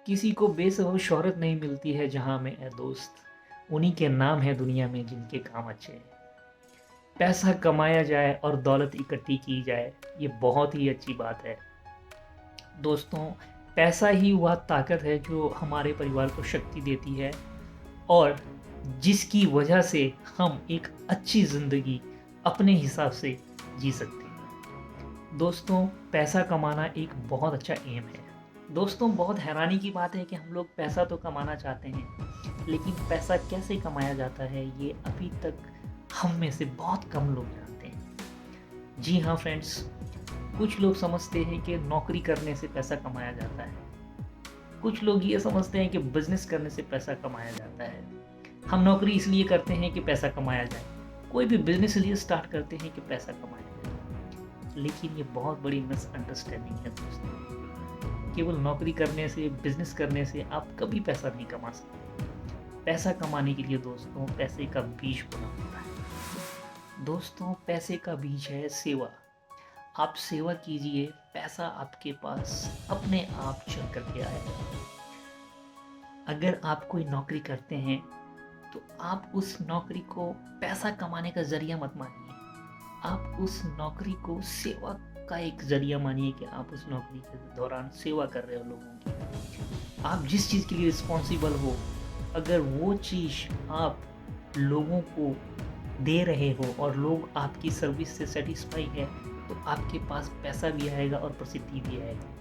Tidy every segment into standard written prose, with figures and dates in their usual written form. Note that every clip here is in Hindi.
किसी को बेसबब शोहरत नहीं मिलती है जहाँ में ए दोस्त, उन्हीं के नाम है दुनिया में जिनके काम अच्छे हैं। पैसा कमाया जाए और दौलत इकट्ठी की जाए, ये बहुत ही अच्छी बात है। दोस्तों, पैसा ही वह ताकत है जो हमारे परिवार को शक्ति देती है और जिसकी वजह से हम एक अच्छी ज़िंदगी अपने हिसाब से जी सकते हैं। दोस्तों, पैसा कमाना एक बहुत अच्छा एम है। दोस्तों, बहुत हैरानी की बात है कि हम लोग पैसा तो कमाना चाहते हैं, लेकिन पैसा कैसे कमाया जाता है ये अभी तक हम में से बहुत कम लोग जानते हैं। जी हाँ फ्रेंड्स, कुछ लोग समझते हैं कि नौकरी करने से पैसा कमाया जाता है। कुछ लोग ये समझते हैं कि बिजनेस करने से पैसा कमाया जाता है। हम नौकरी इसलिए करते हैं कि पैसा कमाया जाए। कोई भी बिजनेस इसलिए स्टार्ट करते हैं कि पैसा कमाया जाए। लेकिन ये बहुत बड़ी मिसअंडरस्टैंडिंग है दोस्तों। केवल नौकरी करने से, बिजनेस करने से आप कभी पैसा नहीं कमा सकते। पैसा कमाने के लिए दोस्तों पैसे का बीज बोना होता है। दोस्तों, पैसे का बीज है सेवा। आप सेवा कीजिए, पैसा आपके पास अपने आप चल करके आएगा। अगर आप कोई नौकरी करते हैं तो आप उस नौकरी को पैसा कमाने का जरिया मत मानिए। आप उस नौकरी को सेवा का एक जरिया मानिए कि आप उस नौकरी के दौरान सेवा कर रहे हो लोगों की। आप जिस चीज़ के लिए रिस्पॉन्सिबल हो, अगर वो चीज़ आप लोगों को दे रहे हो और लोग आपकी सर्विस से सेटिस्फाई है, तो आपके पास पैसा भी आएगा और प्रसिद्धि भी आएगी।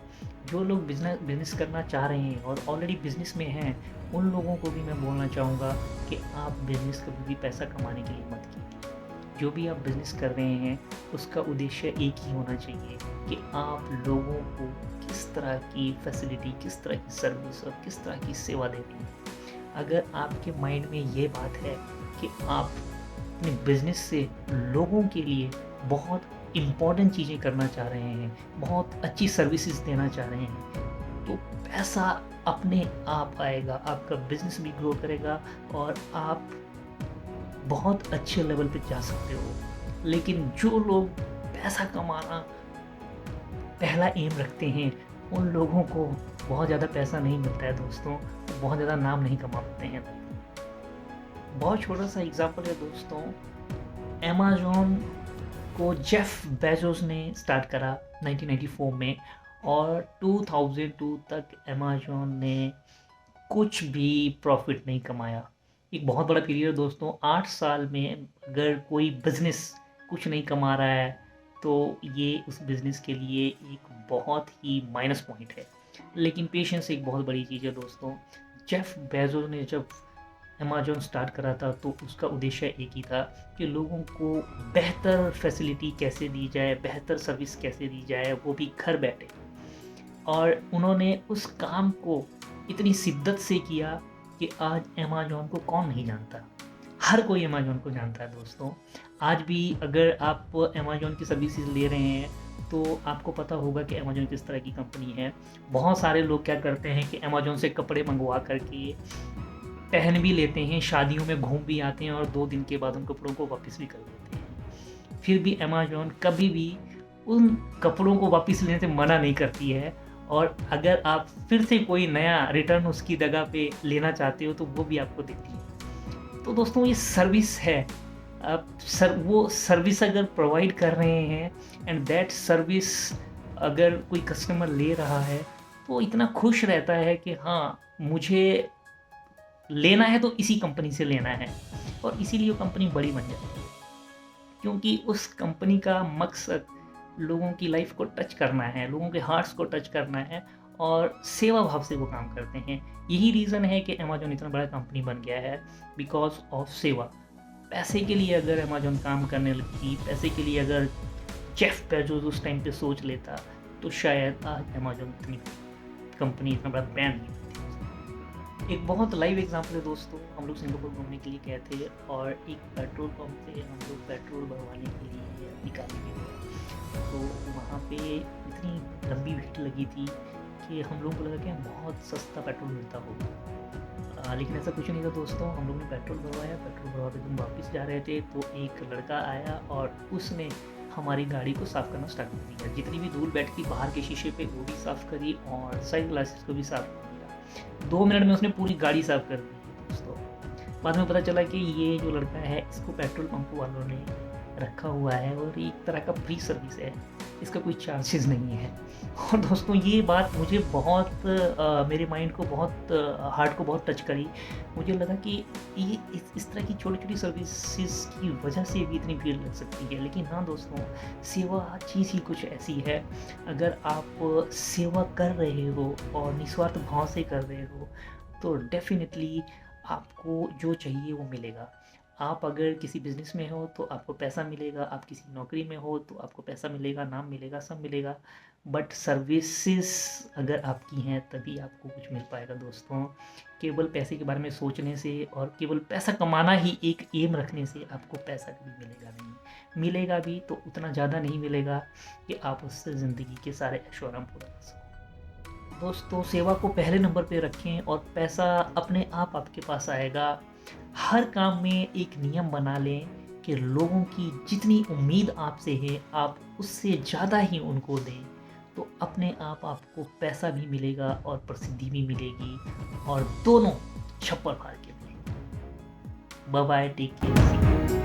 जो लोग बिजनेस करना चाह रहे हैं और ऑलरेडी बिजनेस में हैं, उन लोगों को भी मैं बोलना चाहूँगा कि आप बिजनेस कभी भी पैसा कमाने के लिए मत कीजिए। जो भी आप बिजनेस कर रहे हैं उसका उद्देश्य एक ही होना चाहिए कि आप लोगों को किस तरह की फैसिलिटी, किस तरह की सर्विस और किस तरह की सेवा दे रही हैं। अगर आपके माइंड में ये बात है कि आप अपने बिजनेस से लोगों के लिए बहुत इम्पोर्टेंट चीज़ें करना चाह रहे हैं, बहुत अच्छी सर्विसेज देना चाह रहे हैं, तो पैसा अपने आप आएगा, आपका बिजनेस भी ग्रो करेगा और आप बहुत अच्छे लेवल पे जा सकते हो। लेकिन जो लोग पैसा कमाना पहला एम रखते हैं, उन लोगों को बहुत ज़्यादा पैसा नहीं मिलता है दोस्तों, बहुत ज़्यादा नाम नहीं कमा पाते हैं। बहुत छोटा सा एग्जांपल है दोस्तों, अमेज़न को जेफ बेजोस ने स्टार्ट करा 1994 में और 2002 तक अमेज़न ने कुछ भी प्रॉफिट नहीं कमाया। एक बहुत बड़ा पीरियड है दोस्तों। 8 साल में अगर कोई बिजनेस कुछ नहीं कमा रहा है तो ये उस बिजनेस के लिए एक बहुत ही माइनस पॉइंट है। लेकिन पेशेंस एक बहुत बड़ी चीज़ है दोस्तों। जेफ बेजोस ने जब अमेज़न स्टार्ट करा था तो उसका उद्देश्य एक ही था कि लोगों को बेहतर फैसिलिटी कैसे दी जाए, बेहतर सर्विस कैसे दी जाए, वो भी घर बैठे। और उन्होंने उस काम को इतनी शिद्दत से किया कि आज अमेज़न को कौन नहीं जानता। हर कोई अमेज़न को जानता है दोस्तों। आज भी अगर आप अमेज़न की सर्विसेज ले रहे हैं तो आपको पता होगा कि अमेज़न किस तरह की कंपनी है। बहुत सारे लोग क्या करते हैं कि अमेज़न से कपड़े मंगवा करके पहन भी लेते हैं, शादियों में घूम भी आते हैं और 2 दिन के बाद उन कपड़ों को वापस भी कर देते हैं। फिर भी अमेज़न कभी भी उन कपड़ों को वापस लेने से मना नहीं करती है और अगर आप फिर से कोई नया रिटर्न उसकी जगह पे लेना चाहते हो तो वो भी आपको देती है। तो दोस्तों, ये सर्विस है। आप वो सर्विस अगर प्रोवाइड कर रहे हैं एंड दैट सर्विस अगर कोई कस्टमर ले रहा है तो इतना खुश रहता है कि हाँ, मुझे लेना है तो इसी कंपनी से लेना है और इसीलिए वो कंपनी बड़ी बन जाती है, क्योंकि उस कंपनी का मकसद लोगों की लाइफ को टच करना है, लोगों के हार्ट्स को टच करना है और सेवा भाव से वो काम करते हैं। यही रीज़न है कि अमेज़न इतना बड़ा कंपनी बन गया है, बिकॉज ऑफ सेवा। पैसे के लिए अगर अमेज़न काम करने लगती, पैसे के लिए अगर जेफ बेजोस उस टाइम पे सोच लेता तो शायद आज अमेज़न इतनी कंपनी, इतना बड़ा ब्रांड नहीं होती। एक बहुत लाइव एग्जांपल है दोस्तों। हम लोग सिंगापुर घूमने के लिए गए थे और एक पेट्रोल पंप पे हम लोग पेट्रोल भरवाने के लिए निकाले गए। तो वहाँ पे इतनी लंबी भीड़ लगी थी कि हम लोगों को लगा कि बहुत सस्ता पेट्रोल मिलता होगा। लेकिन ऐसा कुछ नहीं था दोस्तों। हम लोग ने पेट्रोल भरवाया, पेट्रोल भरवा के जब वापस जा रहे थे तो एक लड़का आया और उसने हमारी गाड़ी को साफ़ करना स्टार्ट कर दिया। जितनी भी धूल बैठ थी बाहर के शीशे पे वो भी साफ़ करी और साइड ग्लासेस को भी साफ़ कर दिया। 2 मिनट में उसने पूरी गाड़ी साफ कर दी दोस्तों। बाद में पता चला कि ये जो लड़का है इसको पेट्रोल पंप वालों ने रखा हुआ है और ये एक तरह का फ्री सर्विस है, इसका कोई चार्जेस नहीं है। और दोस्तों ये बात मुझे बहुत मेरे माइंड को बहुत हार्ट को बहुत टच करी। मुझे लगा कि ये इस तरह की छोटी-छोटी सर्विसेज़ की वजह से भी इतनी भीड़ लग सकती है। लेकिन हाँ दोस्तों, सेवा चीज़ ही कुछ ऐसी है, अगर आप सेवा कर रहे हो और निस्वार्थ भाव से कर रहे हो, तो डेफ़िनिटली आपको जो चाहिए वो मिलेगा। आप अगर किसी बिज़नेस में हो तो आपको पैसा मिलेगा, आप किसी नौकरी में हो तो आपको पैसा मिलेगा, नाम मिलेगा, सब मिलेगा। बट सर्विसेज़ अगर आपकी हैं तभी आपको कुछ मिल पाएगा दोस्तों। केवल पैसे के बारे में सोचने से और केवल पैसा कमाना ही एक एम रखने से आपको पैसा कभी मिलेगा नहीं। मिलेगा भी तो उतना ज़्यादा नहीं मिलेगा कि आप उससे ज़िंदगी के सारे ऐशो-आराम पूरा कर सको। दोस्तों सेवा को पहले नंबर पे रखें और पैसा अपने आप आपके पास आएगा। हर काम में एक नियम बना लें कि लोगों की जितनी उम्मीद आपसे है आप उससे ज़्यादा ही उनको दें, तो अपने आप आपको पैसा भी मिलेगा और प्रसिद्धि भी मिलेगी और दोनों छप्पर फाड़ के मिलेंगे। Bye bye, take care.